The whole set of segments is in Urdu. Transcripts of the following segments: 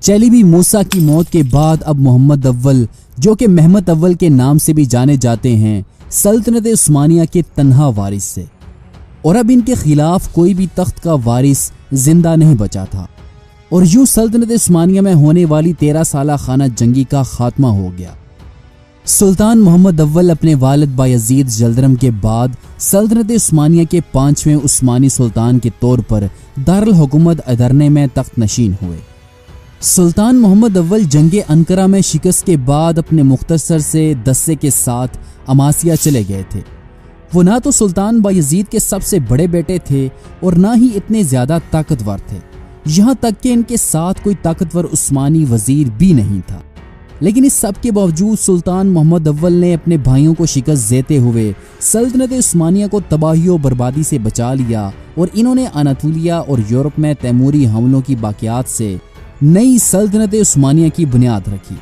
چیلیبی موسیٰ کی موت کے بعد اب محمد اول، جو کہ مہمت اول کے نام سے بھی جانے جاتے ہیں، سلطنت عثمانیہ کے تنہا وارث تھے، اور اب ان کے خلاف کوئی بھی تخت کا وارث زندہ نہیں بچا تھا، اور یوں سلطنت عثمانیہ میں ہونے والی 13 سالہ خانہ جنگی کا خاتمہ ہو گیا۔ سلطان محمد اول اپنے والد بایزید جلدرم کے بعد سلطنت عثمانیہ کے 5ویں عثمانی سلطان کے طور پر دارالحکومت ادرنہ میں تخت نشین ہوئے۔ سلطان محمد اول جنگ انقرہ میں شکست کے بعد اپنے مختصر سے دستے کے ساتھ اماسیا چلے گئے تھے۔ وہ نہ تو سلطان بایزید کے سب سے بڑے بیٹے تھے اور نہ ہی اتنے زیادہ طاقتور تھے، یہاں تک کہ ان کے ساتھ کوئی طاقتور عثمانی وزیر بھی نہیں تھا۔ لیکن اس سب کے باوجود سلطان محمد اول نے اپنے بھائیوں کو شکست دیتے ہوئے سلطنت عثمانیہ کو تباہی و بربادی سے بچا لیا، اور انہوں نے اناطولیہ اور یورپ میں تیموری حملوں کی باقیات سے نئی سلطنت عثمانیہ کی بنیاد رکھی۔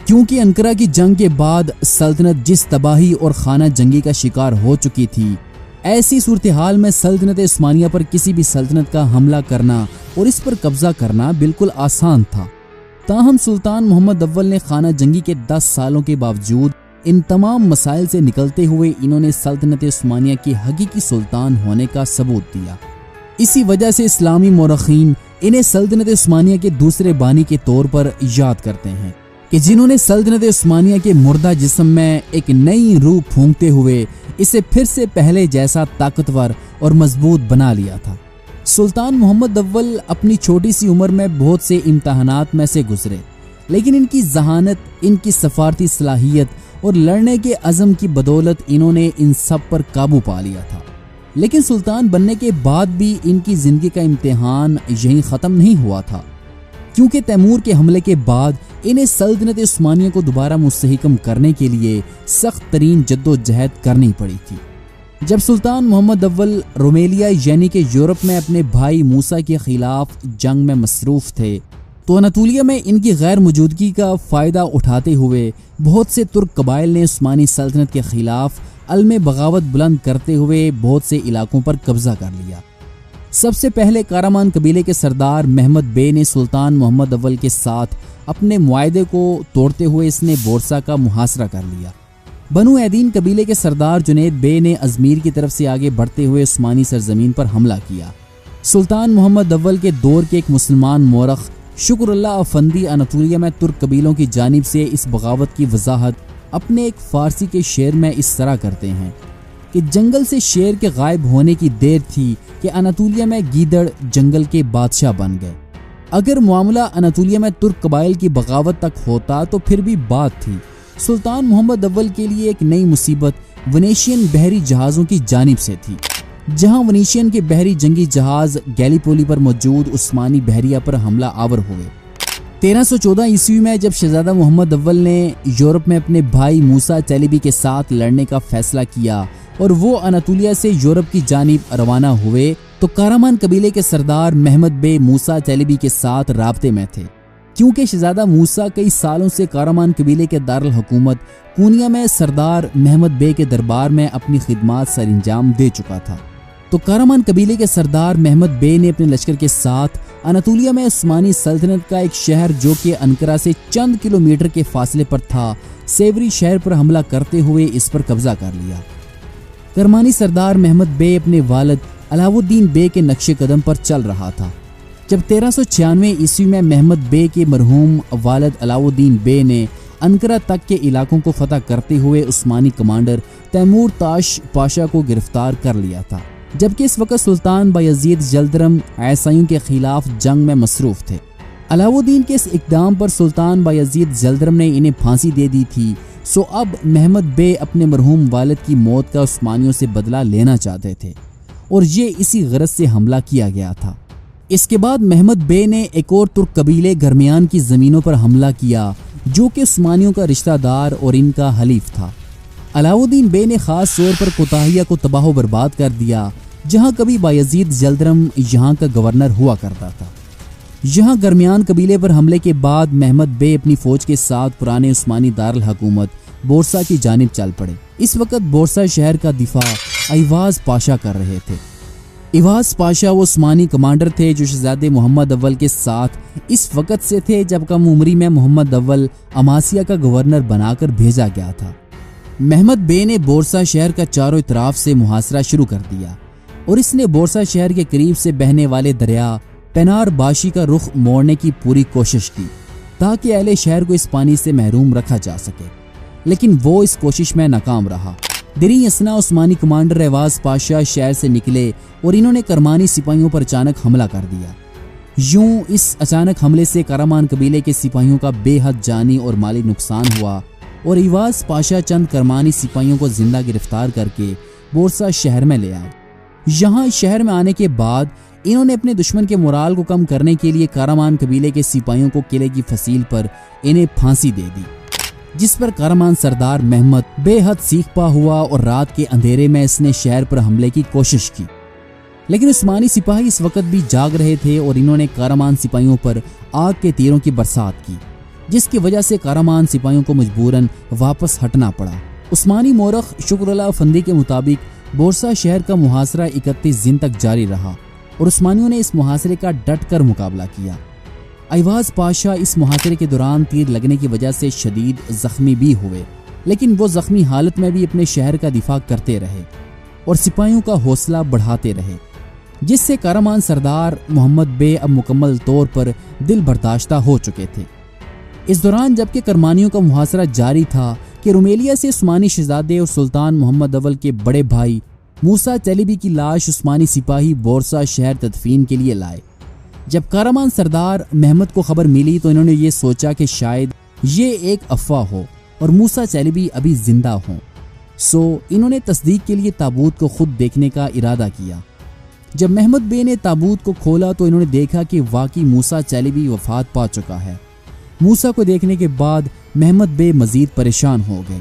کیونکہ انقرہ کی جنگ کے بعد سلطنت جس تباہی اور خانہ جنگی کا شکار ہو چکی تھی، ایسی صورتحال میں سلطنت عثمانیہ پر کسی بھی سلطنت کا حملہ کرنا اور اس پر قبضہ کرنا بالکل آسان تھا۔ تاہم سلطان محمد اول نے خانہ جنگی کے 10 سالوں کے باوجود ان تمام مسائل سے نکلتے ہوئے انہوں نے سلطنت عثمانیہ کے حقیقی سلطان ہونے کا ثبوت دیا۔ اسی وجہ سے اسلامی مورخین انہیں سلطنت عثمانیہ کے دوسرے بانی کے طور پر یاد کرتے ہیں، کہ جنہوں نے سلطنت عثمانیہ کے مردہ جسم میں ایک نئی روح پھونکتے ہوئے اسے پھر سے پہلے جیسا طاقتور اور مضبوط بنا لیا تھا۔ سلطان محمد اول اپنی چھوٹی سی عمر میں بہت سے امتحانات میں سے گزرے، لیکن ان کی ذہانت، ان کی سفارتی صلاحیت اور لڑنے کے عزم کی بدولت انہوں نے ان سب پر قابو پا لیا تھا۔ لیکن سلطان بننے کے بعد بھی ان کی زندگی کا امتحان یہیں ختم نہیں ہوا تھا، کیونکہ تیمور کے حملے کے بعد انہیں سلطنت عثمانیہ کو دوبارہ مستحکم کرنے کے لیے سخت ترین جد و جہد کرنی پڑی تھی۔ جب سلطان محمد اول رومیلیا یعنی کہ یورپ میں اپنے بھائی موسیٰ کے خلاف جنگ میں مصروف تھے، تو اناطولیہ میں ان کی غیر موجودگی کا فائدہ اٹھاتے ہوئے بہت سے ترک قبائل نے عثمانی سلطنت کے خلاف علم بغاوت بلند کرتے ہوئے بہت سے علاقوں پر قبضہ کر لیا۔ سب سے پہلے کارمان قبیلے کے سردار محمد بے نے سلطان محمد اول کے ساتھ اپنے معاہدے کو توڑتے ہوئے اس نے بورسا کا محاصرہ کر لیا۔ بنو ایدین قبیلے کے سردار جنید بے نے ازمیر کی طرف سے آگے بڑھتے ہوئے عثمانی سرزمین پر حملہ کیا۔ سلطان محمد اول کے دور کے ایک مسلمان مورخ شکر اللہ افندی اناطولیہ میں ترک قبیلوں کی جانب سے اس بغاوت کی وضاحت اپنے ایک فارسی کے شعر میں اس طرح کرتے ہیں کہ جنگل سے شیر کے غائب ہونے کی دیر تھی کہ اناطولیہ میں گیدڑ جنگل کے بادشاہ بن گئے۔ اگر معاملہ اناطولیہ میں ترک قبائل کی بغاوت تک ہوتا تو پھر بھی بات تھی۔ سلطان محمد اول کے لیے ایک نئی مصیبت ونیشین بحری جہازوں کی جانب سے تھی، جہاں ونیشین کے بحری جنگی جہاز گیلیپولی پر موجود عثمانی بحریہ پر حملہ آور ہوئے۔ 1314 عیسوی میں جب شہزادہ محمد اول نے یورپ میں اپنے بھائی موسیٰ چیلیبی کے ساتھ لڑنے کا فیصلہ کیا اور وہ اناطولیہ سے یورپ کی جانب روانہ ہوئے، تو کارمان قبیلے کے سردار محمد بے موسیٰ چیلیبی کے ساتھ رابطے میں تھے، کیونکہ شہزادہ موسیٰ کئی سالوں سے کارمان قبیلے کے دارالحکومت کونیا میں سردار محمد بے کے دربار میں اپنی خدمات سر انجام دے چکا تھا۔ تو کارمان قبیلے کے سردار محمد بے نے اپنے لشکر کے ساتھ اناطولیہ میں عثمانی سلطنت کا ایک شہر جو کہ انقرہ سے چند کلومیٹر کے فاصلے پر تھا، سیوری شہر پر حملہ کرتے ہوئے اس پر قبضہ کر لیا۔ کرمانی سردار محمد بے اپنے والد علاؤ الدین بے کے نقش قدم پر چل رہا تھا۔ جب 1396 عیسوی میں محمد بے کے مرحوم والد علاؤ الدین بے نے انقرہ تک کے علاقوں کو فتح کرتے ہوئے عثمانی کمانڈر تیمور تاش پاشا کو گرفتار کر لیا تھا، جبکہ اس وقت سلطان بایزید جلدرم عیسائیوں کے خلاف جنگ میں مصروف تھے۔ علاؤ الدین کے اس اقدام پر سلطان بایزید جلدرم نے انہیں پھانسی دے دی تھی، سو اب محمد بے اپنے مرحوم والد کی موت کا عثمانیوں سے بدلہ لینا چاہتے تھے، اور یہ اسی غرض سے حملہ کیا گیا تھا۔ اس کے بعد محمد بے نے ایک اور ترک قبیلے گرمیان کی زمینوں پر حملہ کیا جو کہ عثمانیوں کا رشتہ دار اور ان کا حلیف تھا۔ علاؤ الدین بے نے خاص طور پر کوتاہیہ کو تباہ و برباد کر دیا، جہاں کبھی بایزید جلدرم یہاں کا گورنر ہوا کرتا تھا۔ یہاں گرمیان قبیلے پر حملے کے بعد محمد بے اپنی فوج کے ساتھ پرانے عثمانی دارالحکومت بورسا کی جانب چل پڑے۔ اس وقت بورسا شہر کا دفاع ایواز پاشا کر رہے تھے۔ ایواز پاشا وہ عثمانی کمانڈر تھے جو شہزادے محمد اول کے ساتھ اس وقت سے تھے جب کم عمری میں محمد اول اماسیا کا گورنر بنا کر بھیجا گیا تھا۔ محمد بے نے بورسا شہر کا چاروں اطراف سے محاصرہ شروع کر دیا اور اس نے بورسا شہر کے قریب سے بہنے والے دریا پینار باشی کا رخ موڑنے کی پوری کوشش کی تاکہ اہل شہر کو اس پانی سے محروم رکھا جا سکے، لیکن وہ اس کوشش میں ناکام رہا۔ دری اسنا عثمانی کمانڈر ایواز پاشا شہر سے نکلے اور انہوں نے کرمانی سپاہیوں پر اچانک حملہ کر دیا۔ یوں اس اچانک حملے سے کارمان قبیلے کے سپاہیوں کا بے حد جانی اور مالی نقصان ہوا اور ایواز پاشا چند کرمانی سپاہیوں کو زندہ گرفتار کر کے بورسا شہر میں لے آئے۔ یہاں شہر میں آنے کے بعد انہوں نے اپنے دشمن کے مورال کو کم کرنے کے لیے کارمان قبیلے کے سپاہیوں کو قلعے کی فصیل پر انہیں پھانسی دے دی، جس پر کارمان سردار محمد بے حد سیخ پا ہوا اور رات کے اندھیرے میں اس نے شہر پر حملے کی کوشش کی، لیکن عثمانی سپاہی اس وقت بھی جاگ رہے تھے اور انہوں نے کارمان سپاہیوں پر آگ کے تیروں کی برسات کی، جس کی وجہ سے کارمان سپاہیوں کو مجبوراً واپس ہٹنا پڑا۔ عثمانی مورخ شکر اللہ افندی کے مطابق بورسا شہر کا محاصرہ 31 دن تک جاری رہا اور عثمانیوں نے اس محاصرے کا ڈٹ کر مقابلہ کیا۔ ایواز پاشا اس محاصرے کے دوران تیر لگنے کی وجہ سے شدید زخمی بھی ہوئے، لیکن وہ زخمی حالت میں بھی اپنے شہر کا دفاع کرتے رہے اور سپاہیوں کا حوصلہ بڑھاتے رہے، جس سے کارمان سردار محمد بے اب مکمل طور پر دل برداشتہ ہو چکے تھے۔ اس دوران جبکہ کرمانیوں کا محاصرہ جاری تھا کہ رومیلیا سے عثمانی شہزادے اور سلطان محمد اول کے بڑے بھائی موسیٰ چیلیبی کی لاش عثمانی سپاہی بورسا شہر تدفین کے لیے لائے۔ جب کارمان سردار محمد کو خبر ملی تو انہوں نے یہ سوچا کہ شاید یہ ایک افواہ ہو اور موسیٰ چیلیبی ابھی زندہ ہوں، سو انہوں نے تصدیق کے لیے تابوت کو خود دیکھنے کا ارادہ کیا۔ جب محمد بے نے تابوت کو کھولا تو انہوں نے دیکھا کہ واقعی موسیٰ چیلیبی وفات پا چکا ہے۔ موسیٰ کو دیکھنے کے بعد محمد بے مزید پریشان ہو گئے،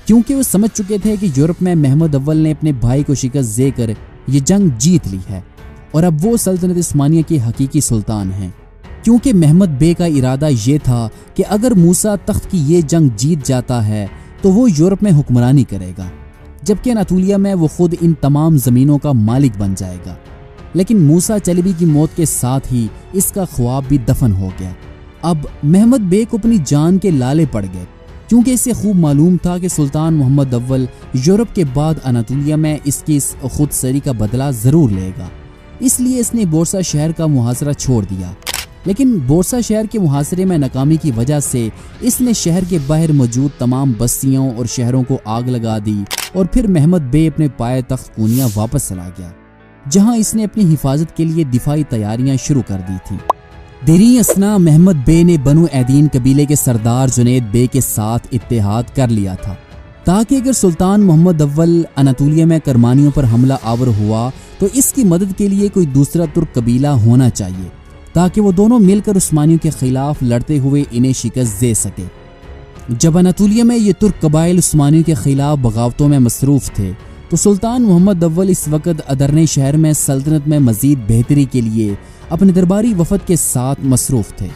کیونکہ وہ سمجھ چکے تھے کہ یورپ میں محمد اول نے اپنے بھائی کو شکست دے کر یہ جنگ جیت لی ہے اور اب وہ سلطنت عثمانیہ کے حقیقی سلطان ہیں، کیونکہ محمد بے کا ارادہ یہ تھا کہ اگر موسیٰ تخت کی یہ جنگ جیت جاتا ہے تو وہ یورپ میں حکمرانی کرے گا، جبکہ اناطولیہ میں وہ خود ان تمام زمینوں کا مالک بن جائے گا۔ لیکن موسیٰ چیلیبی کی موت کے ساتھ ہی اس کا خواب بھی دفن ہو گیا۔ اب محمد بے کو اپنی جان کے لالے پڑ گئے، کیونکہ اسے خوب معلوم تھا کہ سلطان محمد اول یورپ کے بعد اناطولیہ میں اس کی اس خود سری کا بدلہ ضرور لے گا، اس لیے اس نے بورسا شہر کا محاصرہ چھوڑ دیا۔ لیکن بورسا شہر کے محاصرے میں ناکامی کی وجہ سے اس نے شہر کے باہر موجود تمام بستیوں اور شہروں کو آگ لگا دی اور پھر محمد بے اپنے پائے تخت کونیا واپس چلا گیا، جہاں اس نے اپنی حفاظت کے لیے دفاعی تیاریاں شروع کر دی تھیں۔ دری اسنا محمد بے نے بنو ایدین قبیلے کے سردار جنید بے کے ساتھ اتحاد کر لیا تھا تاکہ اگر سلطان محمد اول اناطولیہ میں کرمانیوں پر حملہ آور ہوا تو اس کی مدد کے لیے کوئی دوسرا ترک قبیلہ ہونا چاہیے تاکہ وہ دونوں مل کر عثمانیوں کے خلاف لڑتے ہوئے انہیں شکست دے سکے۔ جب اناطولیہ میں یہ ترک قبائل عثمانیوں کے خلاف بغاوتوں میں مصروف تھے تو سلطان محمد اول اس وقت ادرنے شہر میں سلطنت میں مزید بہتری کے لیے اپنے درباری وفد کے ساتھ مصروف تھے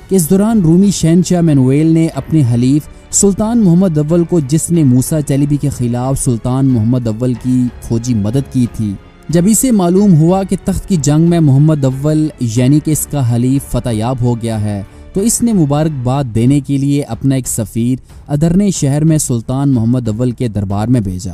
کہ اس دوران رومی شہنشاہ مینویل نے اپنے حلیف سلطان محمد اول کو، جس نے موسیٰ چیلیبی کے خلاف سلطان محمد اول کی فوجی مدد کی تھی، جب اسے معلوم ہوا کہ تخت کی جنگ میں محمد اول یعنی کہ اس کا حلیف فتح یاب ہو گیا ہے، تو اس نے مبارکباد دینے کے لیے اپنا ایک سفیر ادرنے شہر میں سلطان محمد اول کے دربار میں بھیجا۔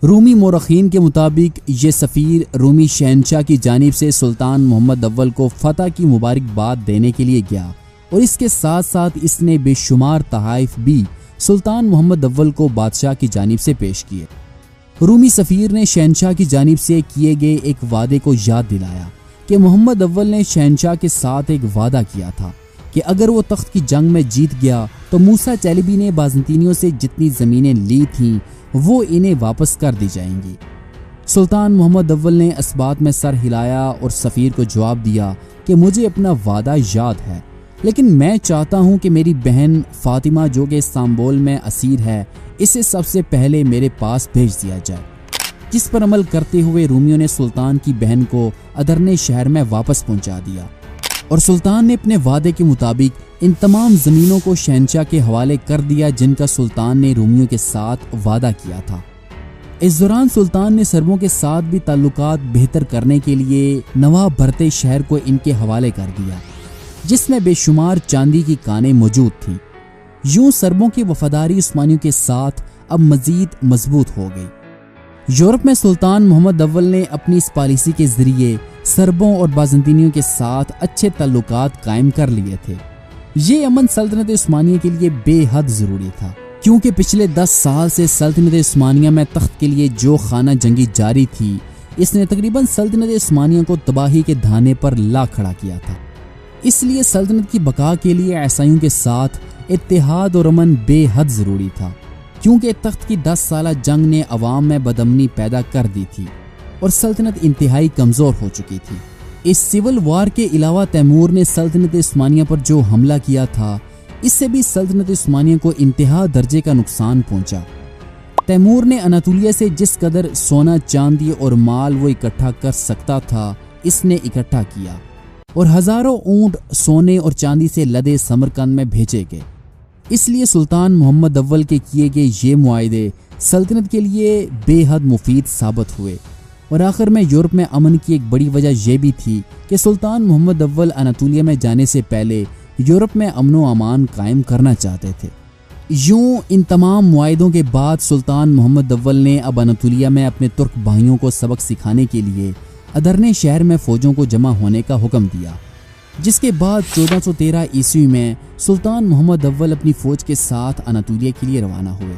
رومی مورخین کے مطابق یہ سفیر رومی شہنشاہ کی جانب سے سلطان محمد اول کو فتح کی مبارکباد دینے کے لیے گیا اور اس کے ساتھ ساتھ اس نے بے شمار تحائف بھی سلطان محمد اول کو بادشاہ کی جانب سے پیش کیے۔ رومی سفیر نے شہنشاہ کی جانب سے کیے گئے ایک وعدے کو یاد دلایا کہ محمد اول نے شہنشاہ کے ساتھ ایک وعدہ کیا تھا کہ اگر وہ تخت کی جنگ میں جیت گیا تو موسیٰ چیلیبی نے بازنطینیوں سے جتنی زمینیں لی تھیں وہ انہیں واپس کر دی جائیں گی۔ سلطان محمد اول نے اس بات میں سر ہلایا اور سفیر کو جواب دیا کہ مجھے اپنا وعدہ یاد ہے، لیکن میں چاہتا ہوں کہ میری بہن فاطمہ جو کہ استنبول میں اسیر ہے اسے سب سے پہلے میرے پاس بھیج دیا جائے، جس پر عمل کرتے ہوئے رومیوں نے سلطان کی بہن کو ادرنے شہر میں واپس پہنچا دیا اور سلطان نے اپنے وعدے کے مطابق ان تمام زمینوں کو شہنشاہ کے حوالے کر دیا جن کا سلطان نے رومیوں کے ساتھ وعدہ کیا تھا۔ اس دوران سلطان نے سربوں کے ساتھ بھی تعلقات بہتر کرنے کے لیے نواب بھرتے شہر کو ان کے حوالے کر دیا، جس میں بے شمار چاندی کی کانیں موجود تھیں۔ یوں سربوں کی وفاداری عثمانیوں کے ساتھ اب مزید مضبوط ہو گئی۔ یورپ میں سلطان محمد اول نے اپنی اس پالیسی کے ذریعے سربوں اور بازنطینیوں کے ساتھ اچھے تعلقات قائم کر لیے تھے۔ یہ امن سلطنت عثمانیہ کے لیے بے حد ضروری تھا، کیونکہ پچھلے 10 سال سے سلطنت عثمانیہ میں تخت کے لیے جو خانہ جنگی جاری تھی، اس نے تقریباً سلطنت عثمانیہ کو تباہی کے دھانے پر لا کھڑا کیا تھا۔ اس لیے سلطنت کی بقا کے لیے عیسائیوں کے ساتھ اتحاد اور امن بے حد ضروری تھا، کیونکہ تخت کی 10 سالہ جنگ نے عوام میں بدامنی پیدا کر دی تھی اور سلطنت انتہائی کمزور ہو چکی تھی۔ اس سول وار کے علاوہ تیمور نے سلطنت عثمانیہ پر جو حملہ کیا تھا، اس سے بھی سلطنت عثمانیہ کو انتہا درجے کا نقصان پہنچا۔ تیمور نے اناطولیہ سے جس قدر سونا، چاندی اور مال وہ اکٹھا کر سکتا تھا، اس نے اکٹھا کیا اور ہزاروں اونٹ سونے اور چاندی سے لدے سمرقند میں بھیجے گئے۔ اس لیے سلطان محمد اول کے کیے گئے یہ معاہدے سلطنت کے لیے بے حد مفید ثابت ہوئے، اور آخر میں یورپ میں امن کی ایک بڑی وجہ یہ بھی تھی کہ سلطان محمد اول اناطولیہ میں جانے سے پہلے یورپ میں امن و امان قائم کرنا چاہتے تھے۔ یوں ان تمام معاہدوں کے بعد سلطان محمد اول نے اب اناطولیہ میں اپنے ترک بھائیوں کو سبق سکھانے کے لیے ادرنے شہر میں فوجوں کو جمع ہونے کا حکم دیا، جس کے بعد 1413 عیسوی میں سلطان محمد اول اپنی فوج کے ساتھ اناطولیہ کے لیے روانہ ہوئے۔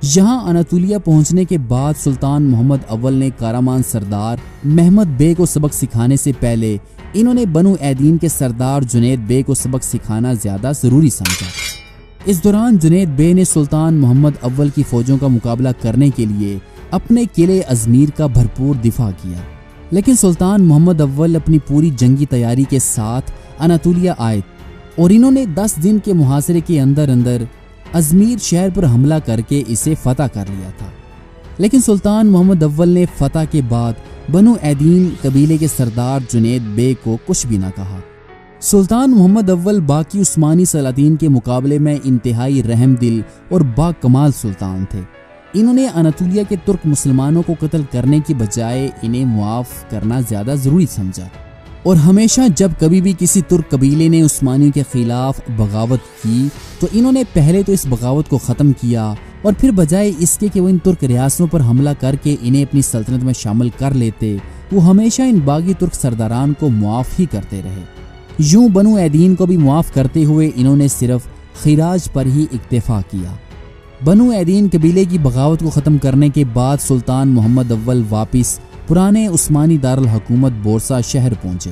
یہاں اناطولیہ پہنچنے کے بعد سلطان محمد اول نے کارمان سردار محمد بے کو سبق سکھانے سے پہلے انہوں نے بنو ایدین کے سردار جنید بے کو سبق سکھانا زیادہ ضروری سمجھا۔ اس دوران جنید بے نے سلطان محمد اول کی فوجوں کا مقابلہ کرنے کے لیے اپنے قلعے ازمیر کا بھرپور دفاع کیا، لیکن سلطان محمد اول اپنی پوری جنگی تیاری کے ساتھ اناطولیہ آئے اور انہوں نے 10 دن کے محاصرے کے اندر ازمیر شہر پر حملہ کر کے اسے فتح کر لیا تھا۔ لیکن سلطان محمد اول نے فتح کے بعد بنو ایدین قبیلے کے سردار جنید بے کو کچھ بھی نہ کہا۔ سلطان محمد اول باقی عثمانی سلاطین کے مقابلے میں انتہائی رحم دل اور با کمال سلطان تھے۔ انہوں نے اناطولیہ کے ترک مسلمانوں کو قتل کرنے کی بجائے انہیں معاف کرنا زیادہ ضروری سمجھا، اور ہمیشہ جب کبھی بھی کسی ترک قبیلے نے عثمانیوں کے خلاف بغاوت کی تو انہوں نے پہلے تو اس بغاوت کو ختم کیا، اور پھر بجائے اس کے کہ وہ ان ترک ریاستوں پر حملہ کر کے انہیں اپنی سلطنت میں شامل کر لیتے، وہ ہمیشہ ان باغی ترک سرداران کو معاف ہی کرتے رہے۔ یوں بنو ایدین کو بھی معاف کرتے ہوئے انہوں نے صرف خراج پر ہی اکتفا کیا۔ بنو ایدین قبیلے کی بغاوت کو ختم کرنے کے بعد سلطان محمد اول واپس پرانے عثمانی دارالحکومت بورسا شہر پہنچے،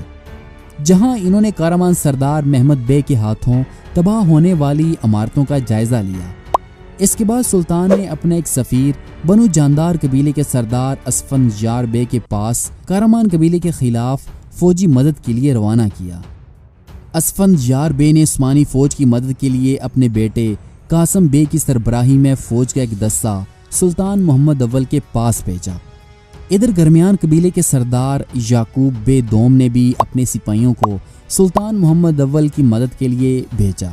جہاں انہوں نے کارمان سردار محمد بے کے ہاتھوں تباہ ہونے والی عمارتوں کا جائزہ لیا۔ اس کے بعد سلطان نے اپنا ایک سفیر بنو جاندار قبیلے کے سردار اسفندیار بے کے پاس کارمان قبیلے کے خلاف فوجی مدد کے لیے روانہ کیا۔ اسفندیار بے نے عثمانی فوج کی مدد کے لیے اپنے بیٹے قاسم بے کی سربراہی میں فوج کا ایک دستہ سلطان محمد اول کے پاس بھیجا۔ ادھر درمیان قبیلے کے سردار یعقوب بے دوم نے بھی اپنے سپاہیوں کو سلطان محمد اول کی مدد کے لیے بھیجا،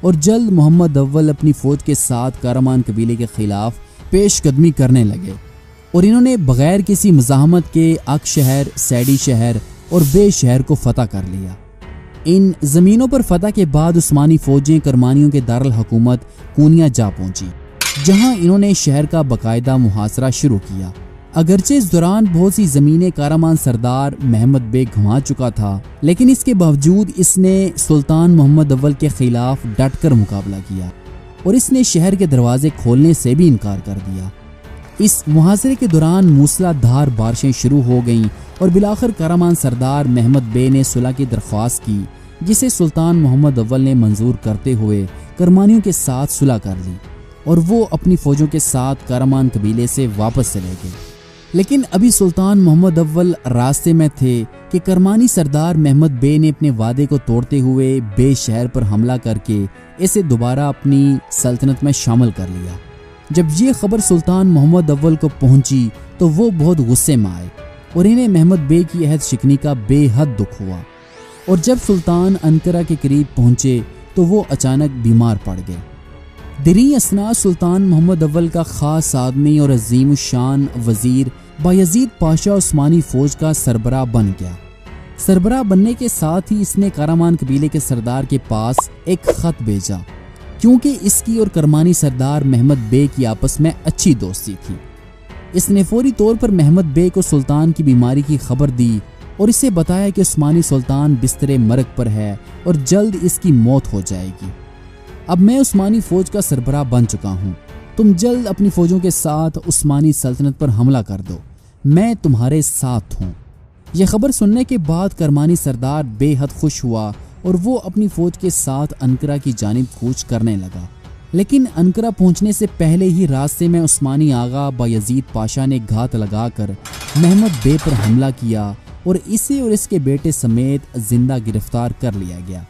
اور جلد محمد اول اپنی فوج کے ساتھ کارمان قبیلے کے خلاف پیش قدمی کرنے لگے، اور انہوں نے بغیر کسی مزاحمت کے اک شہر، سیڈی شہر اور بے شہر کو فتح کر لیا۔ ان زمینوں پر فتح کے بعد عثمانی فوجیں کرمانیوں کے دارالحکومت کونیا جا پہنچی، جہاں انہوں نے شہر کا باقاعدہ محاصرہ شروع کیا۔ اگرچہ اس دوران بہت سی زمینیں کارمان سردار محمد بے گھما چکا تھا، لیکن اس کے باوجود اس نے سلطان محمد اول کے خلاف ڈٹ کر مقابلہ کیا، اور اس نے شہر کے دروازے کھولنے سے بھی انکار کر دیا۔ اس محاصرے کے دوران موسلا دھار بارشیں شروع ہو گئیں، اور بالآخر کارمان سردار محمد بے نے صلح کی درخواست کی، جسے سلطان محمد اول نے منظور کرتے ہوئے کرمانیوں کے ساتھ صلح کر لی، اور وہ اپنی فوجوں کے ساتھ کارمان قبیلے سے واپس چلے گئے۔ لیکن ابھی سلطان محمد اول راستے میں تھے کہ کرمانی سردار محمد بے نے اپنے وعدے کو توڑتے ہوئے بے شہر پر حملہ کر کے اسے دوبارہ اپنی سلطنت میں شامل کر لیا۔ جب یہ خبر سلطان محمد اول کو پہنچی تو وہ بہت غصے میں آئے، اور انہیں محمد بے کی عہد شکنی کا بے حد دکھ ہوا، اور جب سلطان انقرہ کے قریب پہنچے تو وہ اچانک بیمار پڑ گئے۔ دری اسنا سلطان محمد اول کا خاص آدمی اور عظیم الشان وزیر بایزید پاشا عثمانی فوج کا سربراہ بن گیا۔ سربراہ بننے کے ساتھ ہی اس نے کارمان قبیلے کے سردار کے پاس ایک خط بھیجا، کیونکہ اس کی اور کرمانی سردار محمد بے کی آپس میں اچھی دوستی تھی۔ اس نے فوری طور پر محمد بے کو سلطان کی بیماری کی خبر دی اور اسے بتایا کہ عثمانی سلطان بستر مرگ پر ہے اور جلد اس کی موت ہو جائے گی۔ اب میں عثمانی فوج کا سربراہ بن چکا ہوں، تم جلد اپنی فوجوں کے ساتھ عثمانی سلطنت پر حملہ کر دو، میں تمہارے ساتھ ہوں۔ یہ خبر سننے کے بعد کرمانی سردار بے حد خوش ہوا اور وہ اپنی فوج کے ساتھ انقرہ کی جانب کوچ کرنے لگا۔ لیکن انقرہ پہنچنے سے پہلے ہی راستے میں عثمانی آغا بایزید پاشا نے گھات لگا کر محمد بے پر حملہ کیا اور اسے اور اس کے بیٹے سمیت زندہ گرفتار کر لیا گیا۔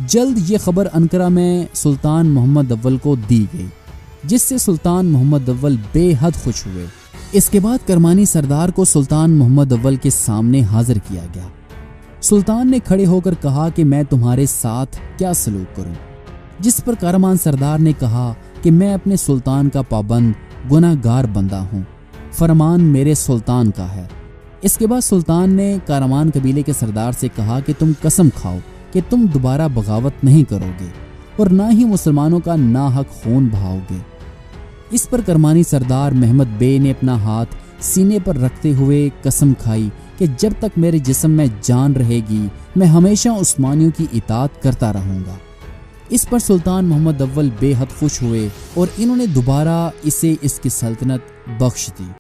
جلد یہ خبر انقرہ میں سلطان محمد اول کو دی گئی، جس سے سلطان محمد اول بے حد خوش ہوئے۔ اس کے بعد کرمانی سردار کو سلطان محمد اول کے سامنے حاضر کیا گیا۔ سلطان نے کھڑے ہو کر کہا کہ میں تمہارے ساتھ کیا سلوک کروں، جس پر کارمان سردار نے کہا کہ میں اپنے سلطان کا پابند گناہ گار بندہ ہوں، فرمان میرے سلطان کا ہے۔ اس کے بعد سلطان نے کارمان قبیلے کے سردار سے کہا کہ تم قسم کھاؤ کہ تم دوبارہ بغاوت نہیں کرو گے اور نہ ہی مسلمانوں کا ناحق خون بہاؤ گے۔ اس پر کرمانی سردار محمد بے نے اپنا ہاتھ سینے پر رکھتے ہوئے قسم کھائی کہ جب تک میرے جسم میں جان رہے گی میں ہمیشہ عثمانیوں کی اطاعت کرتا رہوں گا۔ اس پر سلطان محمد اول بے حد خوش ہوئے اور انہوں نے دوبارہ اسے اس کی سلطنت بخش دی۔